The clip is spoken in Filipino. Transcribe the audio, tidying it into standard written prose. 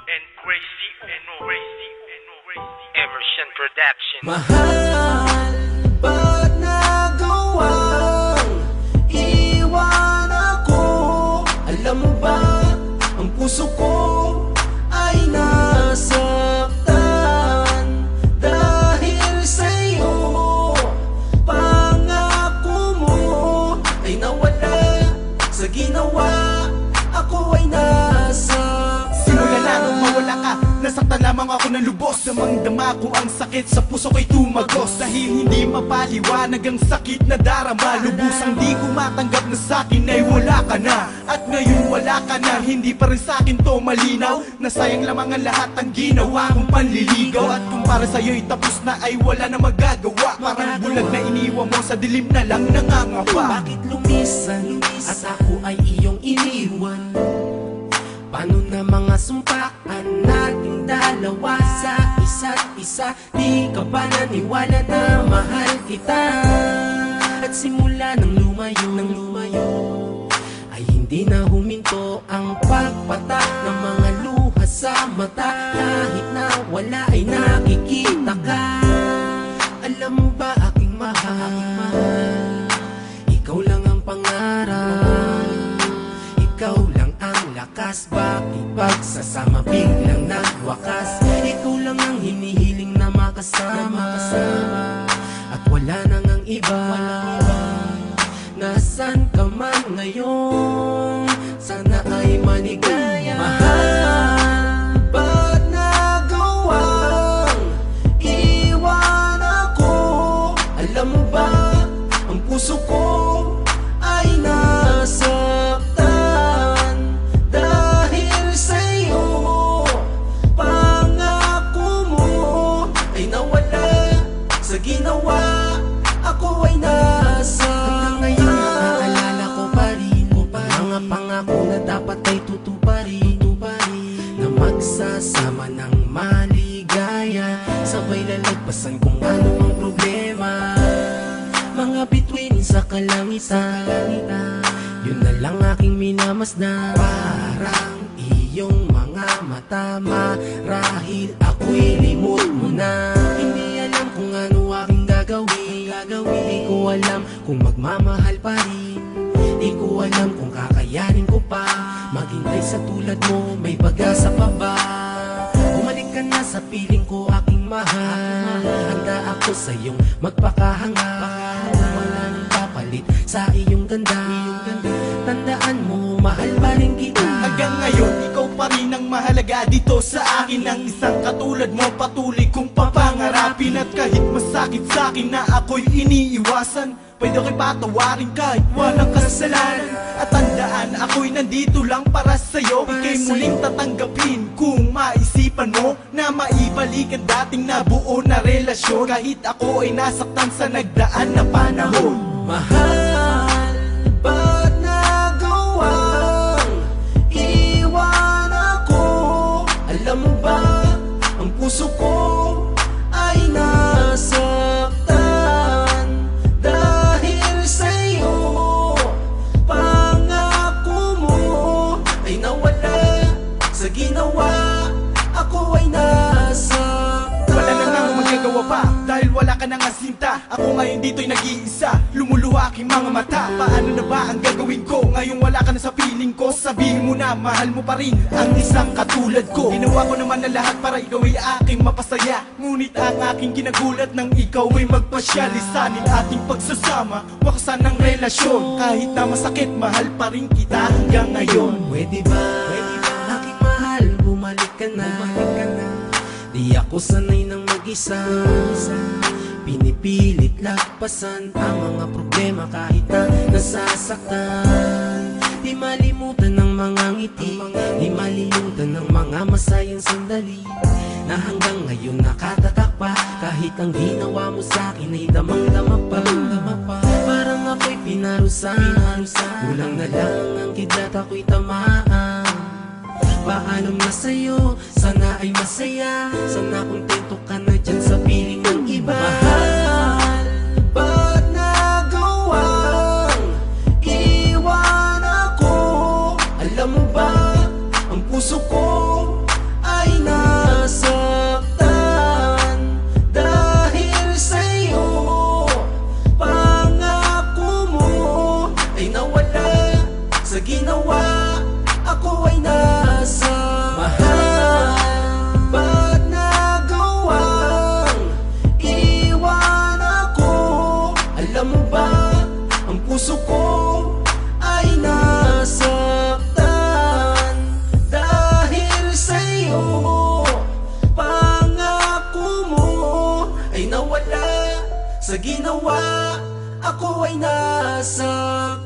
And crazy, Emerson Production. Mahal, ba't nagawang iwan ako? Alam mo ba, ang puso ko ay nasaktan dahil sa'yo. Pangako mo ay nawala sa ginawa, ako ay nasaktan. Simula na nung mawala ka, nasaktan lamang ako ng lubos. Damang-dama ko ang sakit, sa puso ko'y tumagos. Dahil hindi mapaliwanag ang sakit na darama. Lubusang di ko matanggap na sa'kin ay wala ka na. At ngayon wala ka na, hindi pa rin sa'kin to malinaw. Nasayang lamang ang lahat ang ginawa kong panliligaw. At kung para sa'yo'y tapos na ay wala na magagawa. Parang bulag na iniwan mo, sa dilim na lang nangangapa. Bakit lumisan at ako ay iyong iniwan? Paano na mga sumpaan nating dalawa sa isa't isa? Di ka ba naniwala na mahal kita? At simula nang lumayo ay hindi na huminto ang pagpatak ng mga luha sa mata. Kahit na wala ay nakikita ka. Alam mo ba aking mahal, ikaw lang ang pangarap, ikaw lang ang lakas. Bakit pagsasama biglang nagwakas? Ikaw lang ang hinihiling na makasama, at wala nang ang iba. Nasaan ka man ngayon, sana ay maligaya. Mahal, ba't nagawang iwan ako? Alam mo ba, ang puso ko ay nasaktan dahil sa'yo. Pangako mo ay nawala sa ginawa, ako ay nasaktan. Hanggang ngayon naaalala ko pa rin mga pangako na dapat ay tutuparin, na magsasama ng maligaya, sabay lalagpasan kung ano ang problema. Mga bituin sa kalangitan, yun na lang aking minamasdan. Parang iyong mga mata, marahil ako'y limot mo na. Hindi alam kung ano aking gagawin. Di ko alam kung magmamahal pa rin. Di ko alam kung kakayanin ko pa maghintay sa tulad mo, may pag-asa pa ba? Bumalik ka na sa piling ko aking mahal. Handa ako sa iyong magpakahanga. Wala nang papalit sa iyong ganda. Tandaan mo, mahal pa rin kita. Hanggang ngayon, ikaw pa rin ang mahalaga dito sa akin. Ang isang katulad mo, patuloy kong papangarapin. At kahit masakit sa akin na ako'y iniiwasan, pwede ko'y patawarin kahit walang kasalanan. At tandaan, ako'y nandito lang para sa'yo. Ika'y muling tatanggapin kung maisipan mo na maibalik ang dating nabuo na relasyon. Kahit ako ay nasaktan sa nagdaan na panahon. Mahal, ba't nagawang iwan ako? Alam mo ba, ang puso ko ay nasaktan dahil sa'yo. Pangako mo ay nawala sa ginawa, ako ay nasaktan. Wala na nga magagawa pa dahil wala ka nang asinta. Ako ngayon dito'y nag-iisa, lumuluha aking mga mata. Paano na ba ang gagawin ko ngayong wala ka na sa piling ko? Sabihin mo na mahal mo pa rin ang isang katulad ko. Ginawa ko naman ang lahat para ikaw ay aking mapasaya, ngunit ang aking kinagulat nang ikaw ay magpasya. Lisanin ating pagsasama, wakasan ng relasyon. Kahit na masakit, mahal pa rin kita hanggang ngayon. Pwede ba, aking mahal, bumalik ka na. Di ako sanay ng mag-isa, pinipilit lagpasan ang mga problema kahit na nasasaktan. Di malimutan ng mga ngiti, di malimutan ng mga masayang sandali, na hanggang ngayon nakatatak pa. Kahit ang ginawa mo sa'kin ay damang-dama pa. Parang ako'y pinarusan, kulang na lang ang kidlat, ako'y tamaan. Paalam na sa'yo, sana ay masaya, sana kontento ka na dyan sa piling ng iba. Mahal, ba't nagawang iwan ako? Alam mo puso ko ay nasaktan dahil sa'yo. Pangako mo ay nawala sa ginawa, ako ay nasaktan.